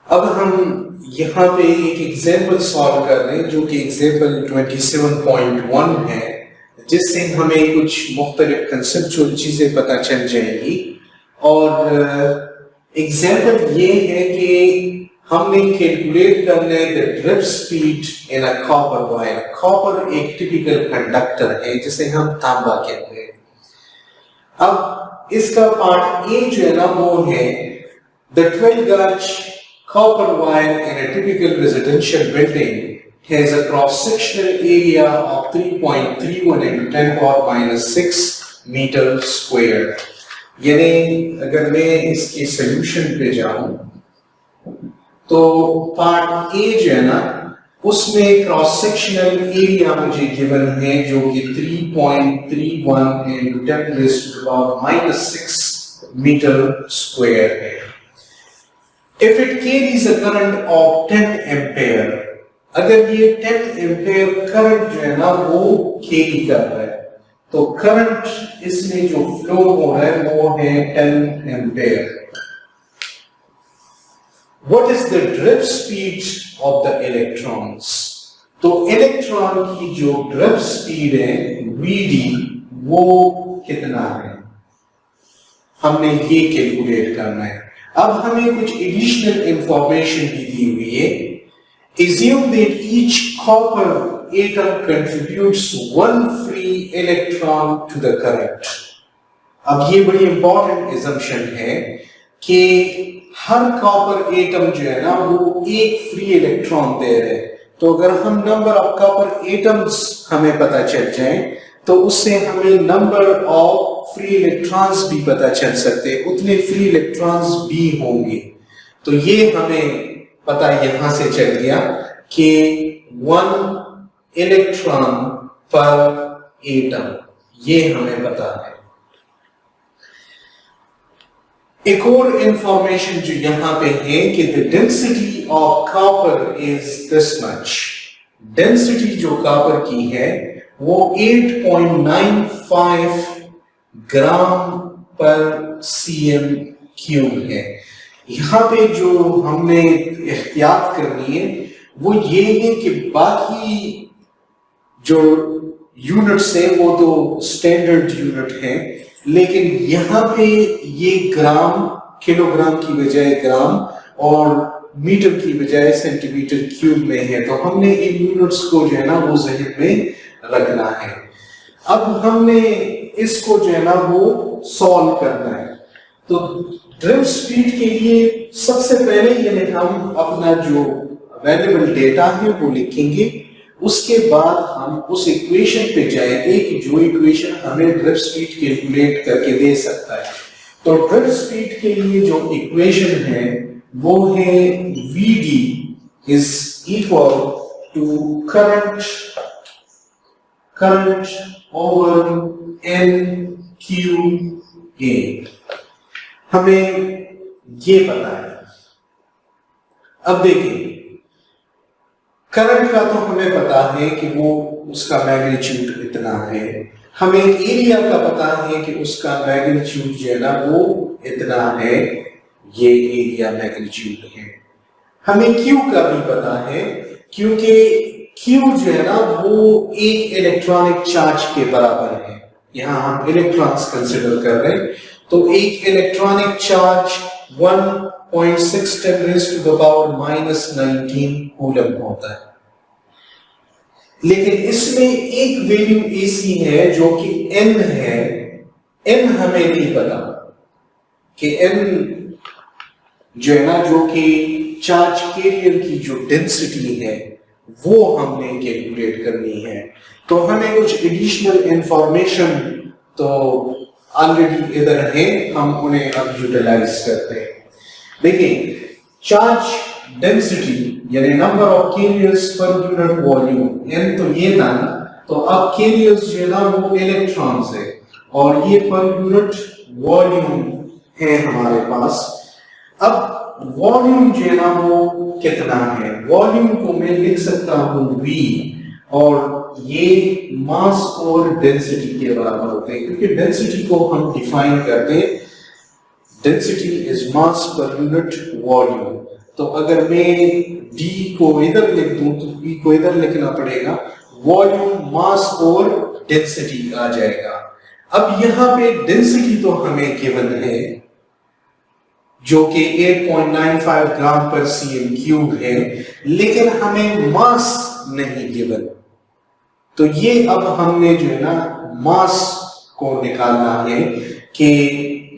अब हम यहाँ पे एक एग्जाम्पल सॉल्व कर रहे हैं जो कि एग्जाम्पल 27.1 है, जिससे हमें कुछ मुख्तलिफ कंसेप्चुअल चीज़ें पता चल जाएंगी। और एग्जाम्पल ये है कि हमने कैलकुलेट करना है the drift speed in a copper wire. Copper एक टिपिकल कंडक्टर है जिसे हम तांबा कहते हैं। अब इसका पार्ट ए जो है ना वो है the 12 gauge copper wire in a typical residential building has a cross-sectional area of 3.31 into 10 power minus 6 meter square। यानी अगर मैं इसके सॉल्यूशन पे जाऊं तो पार्ट ए जो है ना उसमें क्रॉस सेक्शनल एरिया मुझे गिवन है जो कि 3.31 into 10 raised to the power minus 6 meter square है। If it carries a current of 10 ampere, अगर ये 10 एम्पेयर करंट जो है ना वो कैरी कर रहा है तो करंट इसमें जो फ्लो हो रहा है वो है 10 ampere. What is the drift speed of the electrons? तो इलेक्ट्रॉन की जो ड्रिफ्ट स्पीड है Vd वो कितना है, हमने ये कैलकुलेट करना है। अब हमें कुछ एडिशनल इंफॉर्मेशन भी दी हुई है। Assume that each copper atom contributes one free electron to the current। अब ये बड़ी इंपॉर्टेंट assumption है कि हर कॉपर एटम जो है ना वो एक फ्री इलेक्ट्रॉन दे रहे हैं। तो अगर हम नंबर ऑफ कॉपर एटम्स हमें पता चल जाए तो उससे हमें नंबर ऑफ फ्री इलेक्ट्रॉन्स भी पता चल सकते हैं, उतने फ्री इलेक्ट्रॉन्स भी होंगे। तो ये हमें पता यहां से चल गया कि 1 इलेक्ट्रॉन पर एटम, ये हमें पता है। एक और इंफॉर्मेशन जो यहां पे है कि the density of copper is this much. Density जो कॉपर की है वो 8.95 ग्राम पर cm क्यूब है। यहाँ पे जो हमने एहतियात करनी है वो ये है कि बाकी जो यूनिट्स है वो तो स्टैंडर्ड यूनिट है, लेकिन यहाँ पे ये ग्राम किलोग्राम की बजाय ग्राम और मीटर की बजाय सेंटीमीटर क्यूब में है। तो हमने इन यूनिट्स को जो है ना वो ज़हन में रखना है। अब हमने इसको जो है ना वो सॉल्व करना है। तो ड्रिफ्ट स्पीड के लिए सबसे पहले यानी हम अपना जो अवेलेबल डेटा है वो लिखेंगे, उसके बाद हम उस इक्वेशन पे जाएंगे कि जो इक्वेशन हमें ड्रिफ्ट स्पीड कैलकुलेट करके दे सकता है। तो ड्रिफ्ट स्पीड के लिए जो इक्वेशन है वो है Vd is equal to current over NQA। हमें ये पता है। अब देखिए करंट का तो हमें पता है कि वो उसका मैग्नीट्यूड इतना है, हमें एरिया का पता है कि उसका मैग्नीट्यूड जो है ना वो इतना है, ये एरिया मैग्नीट्यूड है। हमें क्यू का भी पता है क्योंकि क्यू जो है ना वो एक इलेक्ट्रॉनिक चार्ज के बराबर है। यहाँ हम इलेक्ट्रॉन्स कंसिडर कर रहे हैं तो एक electronic charge 1.6 10 raised to the power minus 19 coulomb होता है। लेकिन इसमें एक वैल्यू ऐसी है जो कि n है। n हमें नहीं पता कि n जो है ना जो कि चार्ज कैरियर की जो डेंसिटी है वो हमने कैलकुलेट करनी है। तो हमें कुछ एडिशनल इंफॉर्मेशन तो ऑलरेडी इधर है, हम उन्हें अब यूटिलाइज करते हैं। देखिए चार्ज डेंसिटी यानी number of carriers per unit volume n तो ये ना, तो अब कैरियर्स जो है ना वो इलेक्ट्रॉन्स है और ये पर यूनिट वॉल्यूम है हमारे पास। अब वॉल्यूम जो है ना वो कितना है, वॉल्यूम को मैं लिख सकता हूं V और ये मास और डेंसिटी के बराबर होते हैं, क्योंकि डेंसिटी को हम डिफाइन करते हैं density is mass per unit volume. तो अगर मैं D को इधर लिख दूं तो V को इधर लिखना पड़ेगा, वॉल्यूम, मास और डेंसिटी आ जाएगा। अब यहाँ पे डेंसिटी तो हमें गिवन है जो कि 8.95 ग्राम पर सीएम क्यूब है, लेकिन हमें मास नहीं गिवन। तो ये अब हमने जो है ना मास को निकालना है कि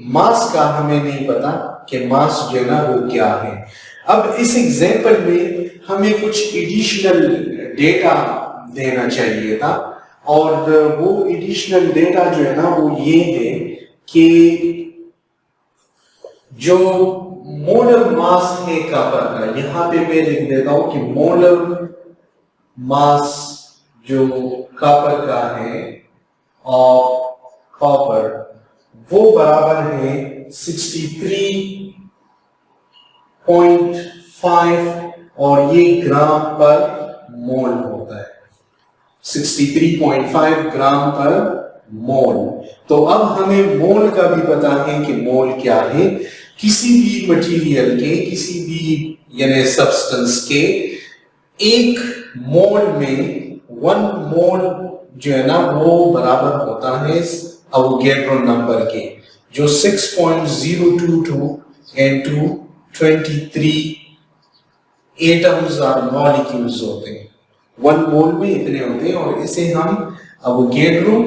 मास का हमें नहीं पता कि मास जो है ना वो क्या है। अब इस एग्जांपल में हमें कुछ एडिशनल डेटा देना चाहिए था, और वो एडिशनल डेटा जो है ना वो ये है कि जो मोलर मास है कॉपर का, यहां पे मैं लिख देता हूं कि मोलर मास जो कॉपर का है और कॉपर वो बराबर है 63.5 और ये ग्राम पर मोल होता है, 63.5 ग्राम पर मोल। तो अब हमें मोल का भी पता है कि मोल क्या है। किसी भी मटेरियल के, किसी भी यानी सब्सटेंस के एक मोल में 1 मोल जो है ना वो बराबर होता है अवोगाड्रो नंबर के, जो 6.022 into 23 एटम्स और मॉलिक्यूल्स होते हैं। 1 मोल में इतने होते हैं और इसे हम अवोगाड्रो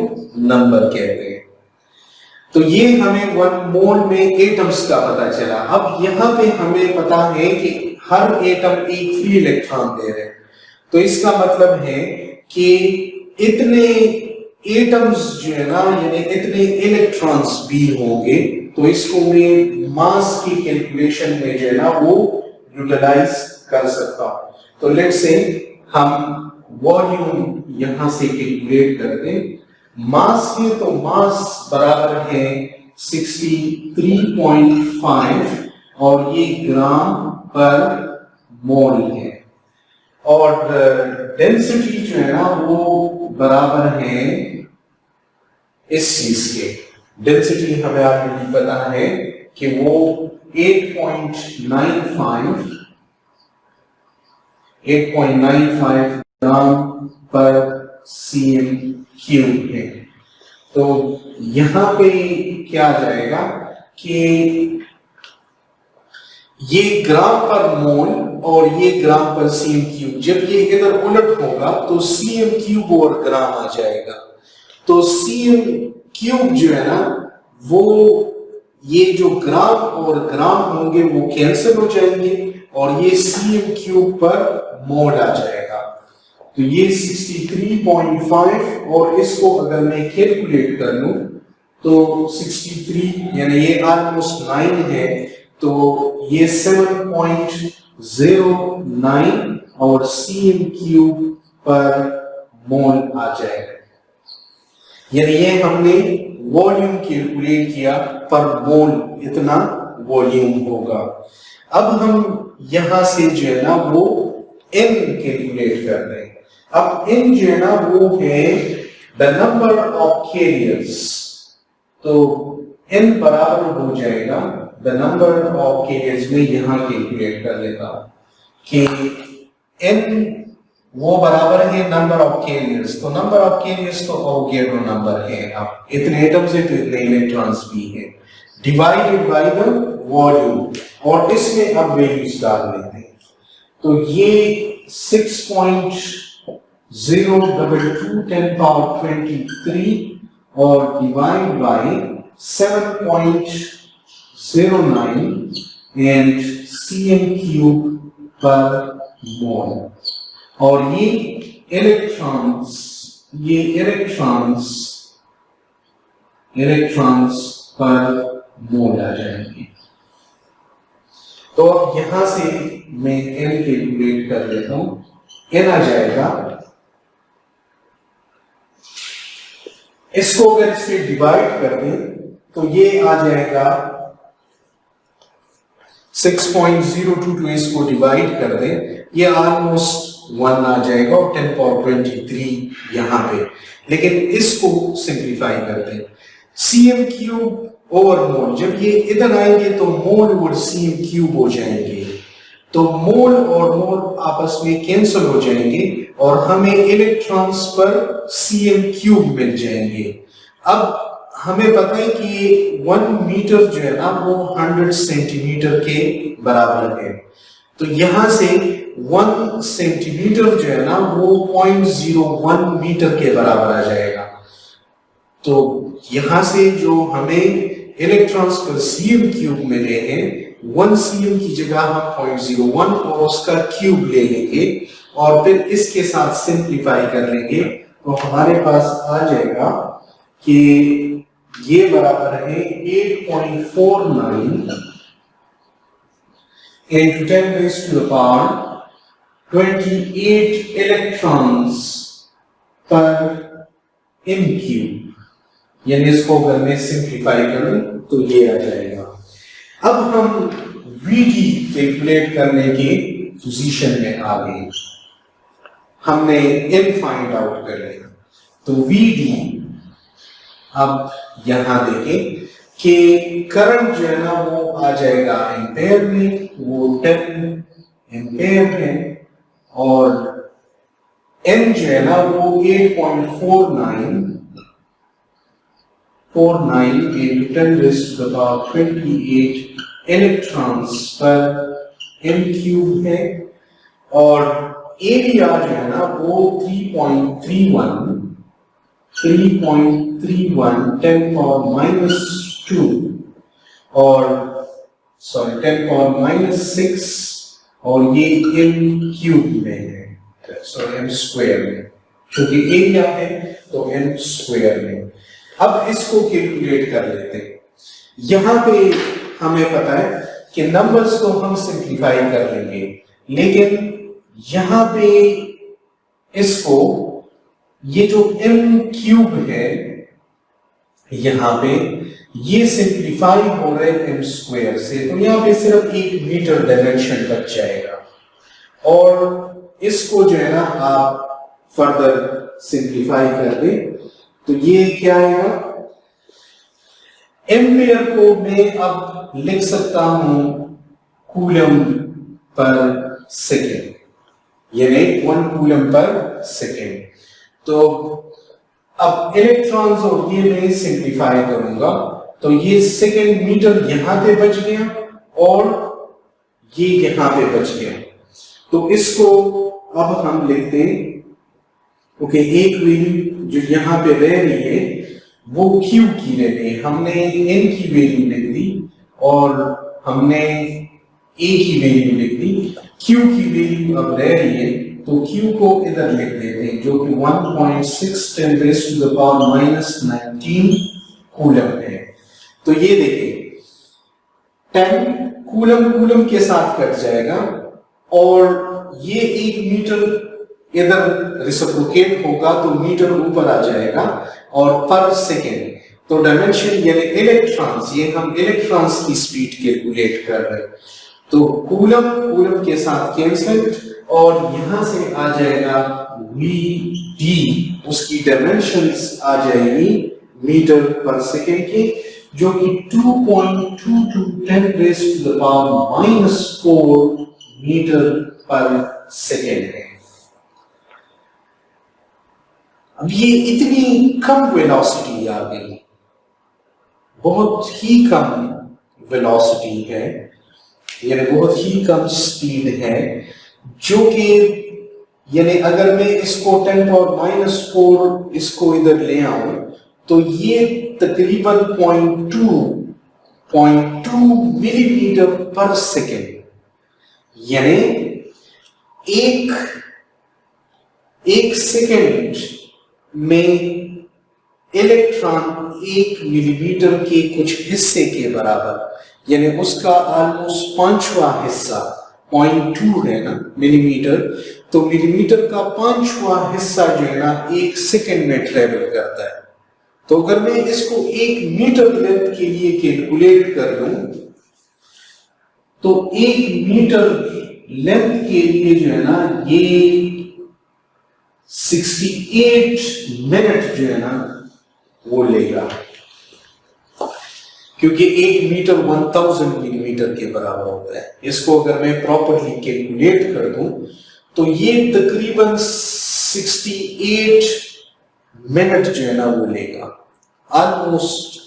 नंबर कहते हैं। तो ये हमें 1 मोल में एटम्स का पता चला। अब यहाँ पे हमें पता है कि हर एटम एक फ्री इलेक्ट्रॉन दे रहे हैं, तो इसका मतलब है कि इतने एटम्स जो है ना यानी इतने इलेक्ट्रॉन्स भी होंगे, तो इसको मैं मास की कैलकुलेशन में जो है ना वो यूटिलाइज कर सकता हूं। तो लेट्स से हम वॉल्यूम यहां से कैलकुलेट करते हैं। मास है तो मास बराबर है 63.5 और ये ग्राम पर मोल है, और डेंसिटी जो है ना वो बराबर है इस चीज के। डेंसिटी हमें ऑलरेडी पता है कि वो 8.95 ग्राम पर सीएम क्यूब है। तो यहां पे क्या आ जाएगा कि ये ग्राम पर मोल और ये ग्राम पर सीएम क्यूब, जब ये इधर उलट होगा तो सीएम क्यूब और ग्राम आ जाएगा। तो सीएम क्यूब जो है ना वो ये जो ग्राम और ग्राम होंगे वो कैंसिल हो जाएंगे और ये सीएम क्यूब पर मोल आ जाएगा। तो ये 63.5 और इसको अगर मैं कैलकुलेट कर लूं तो 63 यानी ये ऑलमोस्ट 9 है, तो ये 7.09 और सीएम क्यूब पर मोल आ जाएगा। यानी ये हमने वॉल्यूम कैलकुलेट किया, पर मोल इतना वॉल्यूम होगा। अब हम यहां से जो है ना वो n कैलकुलेट कर रहे हैं। अब n जो है ना वो है द नंबर ऑफ कैरियर्स, तो n बराबर हो जाएगा द नंबर ऑफ कैरियर्स में यहां कैलकुलेट कर लेता हूं कि n वो बराबर है नंबर ऑफ कैरियर्स। तो नंबर ऑफ कैरियर्स तो अवोगाड्रो नंबर है, अब इतने एटम्स है तो इतने इलेक्ट्रॉन्स भी है, डिवाइडेड बाय द वॉल्यूम, और इसमें अब वैल्यूज डाल लेते हैं। तो ये 6.022 10 पावर 23 और divide by 7.09 and CM cube पर मोल। और ये इलेक्ट्रॉन्स पर मोल आ जाएंगे। तो अब यहां से मैं n कैलकुलेट कर लेता हूं। n आ जाएगा, इसको अगर इससे डिवाइड कर दें तो ये आ जाएगा 6.022, इसको डिवाइड कर दें ये ऑलमोस्ट 1 आ जाएगा और 10 पावर 23 यहां पे। लेकिन इसको सिंप्लीफाई करते हैं, सीएम क्यूब ओवर मोल, जब ये इधर आएंगे तो मोल ओवर सीएम क्यूब हो जाएंगे। तो मोल और मोल आपस में कैंसिल हो जाएंगे और हमें इलेक्ट्रॉन्स पर cm³ मिल जाएंगे। अब हमें पता है कि 1 मीटर जो है ना वो 100 सेंटीमीटर के बराबर है, तो यहां से 1 सेंटीमीटर जो है ना वो 0.01 मीटर के बराबर आ जाएगा। तो यहां से जो हमें इलेक्ट्रॉन्स पर cm³ मिले हैं, 1 cm की जगह हम 0.01 और उसका क्यूब ले लेंगे और फिर इसके साथ सिंप्लीफाई कर लेंगे, तो हमारे पास आ जाएगा कि ये बराबर है 8.49 into 10 raised to the power 28 electrons per m³। यानी इसको अगर मैं सिंप्लीफाई करूं तो ये आ जाएगा। अब हम Vd कैलकुलेट करने की पोजीशन में आ गए, हमने n फाइंड आउट कर लिया। तो Vd, अब यहां देखें कि करंट जो है ना वो आ जाएगा एम्पेयर में, वो 10 एम्पेयर है, और n जो है ना वो 8.49 into 10 raised to the power 28 electrons पर m³ है, और एरिया जो है ना वो 3.31 10⁻⁻², और 10⁻⁻⁶, और ये m³ में है, m² में, क्योंकि एरिया है तो m² में। अब इसको कैलकुलेट कर लेते हैं। यहां पे हमें पता है कि नंबर्स को हम सिंप्लीफाई कर लेंगे, लेकिन यहां पे इसको, ये जो m³ है यहां पे ये सिंप्लीफाई हो रहे m² से, तो यहां पे सिर्फ 1 मीटर डायमेंशन बच जाएगा, और इसको जो है ना आप फर्दर सिंप्लीफाई कर दें तो ये क्या आएगा, एम्पियर को मैं अब लिख सकता हूं कूलम पर सेकेंड, यानी 1 कूलम पर सेकेंड। तो अब इलेक्ट्रॉन्स और ये मैं सिंप्लीफाई करूंगा, तो ये सेकेंड मीटर यहां पे बच गया और ये यहां पे बच गया। तो इसको अब हम लिखते हैं, ओके, एक वैल्यू जो यहां पे रह रही है वो Q की रह रही है, हमने N की वैल्यू लिख दी और हमने A की वैल्यू लिख दी, Q की वैल्यू अब रह रही है, तो Q को इधर लिख देते हैं, जो कि 1.6 10 raised to the power -19 coulomb है। तो ये देखिए 10 कूलम के साथ कट जाएगा, और ये 1 मीटर इधर रिसिप्रोकेट होगा तो मीटर ऊपर आ जाएगा, और पर सेकेंड, तो डायमेंशन यानी इलेक्ट्रॉन्स, ये हम इलेक्ट्रॉन्स की स्पीड कैलकुलेट कर रहे हैं, तो कूलम के साथ कैंसिल, और यहां से आ जाएगा Vd, उसकी डायमेंशंस आ जाएगी मीटर पर सेकेंड की, जो कि 2.22 10 raised to the power -4 metre पर सेकेंड है। अब ये इतनी कम वेलोसिटी आ गई, बहुत ही कम वेलोसिटी है, यानी बहुत ही कम स्पीड है, जो कि यानी अगर मैं इसको 10⁻⁻⁴ इसको इधर ले आऊं तो ये तकरीबन 0.2 मिलीमीटर पर सेकेंड, यानी एक सेकेंड में इलेक्ट्रॉन 1 मिलीमीटर के कुछ हिस्से के बराबर, यानी उसका ऑलमोस्ट 5वां हिस्सा, 0.2 है ना मिलीमीटर, तो मिलीमीटर का 5वां हिस्सा जो है ना 1 सेकेंड में ट्रेवल करता है। तो अगर मैं इसको 1 मीटर लेंथ के लिए कैलकुलेट कर लूं, तो 1 मीटर लेंथ के लिए जो है ना ये 68 मिनट जो है ना वो लेगा, क्योंकि 1 मीटर 1000 मिलीमीटर मीटर के बराबर होता है। इसको अगर मैं प्रॉपरली कैलकुलेट कर दूं तो ये तकरीबन 68 मिनट जो है ना वो लेगा, ऑलमोस्ट,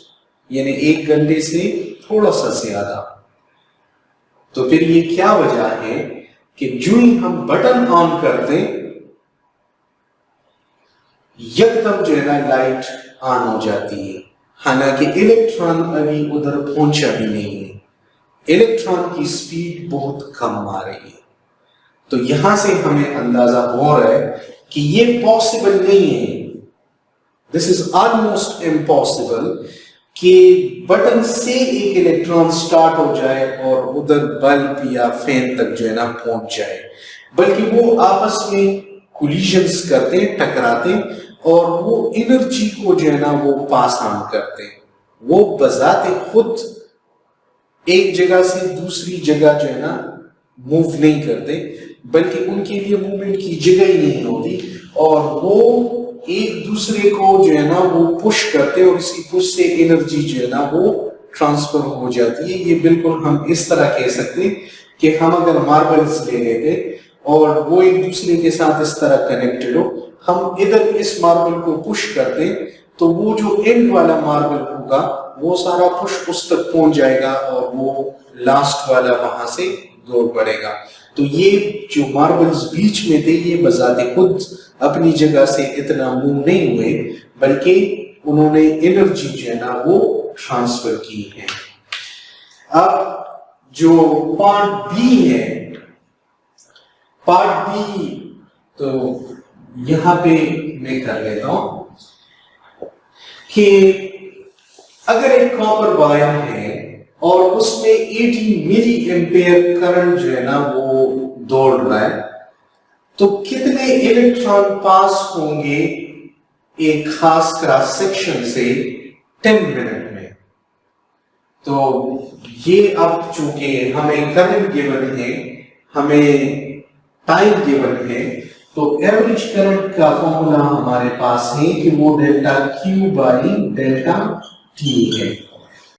यानी 1 घंटे से थोड़ा सा ज्यादा। तो फिर ये क्या वजह है कि जो ही हम बटन ऑन करते यकदम जो है ना लाइट ऑन हो जाती है, हालांकि इलेक्ट्रॉन अभी उधर पहुंचा भी नहीं है, इलेक्ट्रॉन की स्पीड बहुत कम आ रही है। तो यहां से हमें अंदाजा हो रहा है कि ये पॉसिबल नहीं है, दिस इज ऑलमोस्ट इम्पॉसिबल कि बटन से एक इलेक्ट्रॉन स्टार्ट हो जाए और उधर बल्ब या फैन तक जो है ना पहुंच जाए, बल्कि वो आपस में कोलिजन्स करते हैं, टकराते हैं और वो एनर्जी को जो है ना वो पास ऑन करते हैं। वो बजाते खुद एक जगह से दूसरी जगह जो है ना मूव नहीं करते, बल्कि उनके लिए मूवमेंट की जगह ही नहीं होती और वो एक दूसरे को जो है ना वो पुश करते हैं और इसी पुश से एनर्जी जो है ना वो ट्रांसफर हो जाती है। ये बिल्कुल हम इस तरह कह सकते हैं कि हम अगर मार्बल्स ले लेते और वो एक दूसरे के साथ इस तरह कनेक्टेड हो, हम इधर इस मार्बल को पुश करते तो वो जो एंड वाला मार्बल होगा वो सारा पुश उस तक पहुंच जाएगा और वो लास्ट वाला वहां से दौड़ पड़ेगा। तो ये जो मार्बल्स बीच में थे ये बजाते खुद अपनी जगह से इतना मूव नहीं हुए, बल्कि उन्होंने एनर्जी जो है ना वो ट्रांसफर की है। अब जो पार्ट बी है, पार्ट बी तो यहां पे मैं कर लेता हूं कि अगर एक कॉपर वायर है और उसमें 80 मिली एम्पेयर करंट जो है ना वो दौड़ रहा है, तो कितने इलेक्ट्रॉन पास होंगे एक खास क्रॉस सेक्शन से 10 मिनट में। तो ये अब चूंकि हमें करंट गिवन है, हमें टाइम गिवन है, तो एवरेज करंट का फॉर्मूला हमारे पास है कि वो delta Q by delta T है।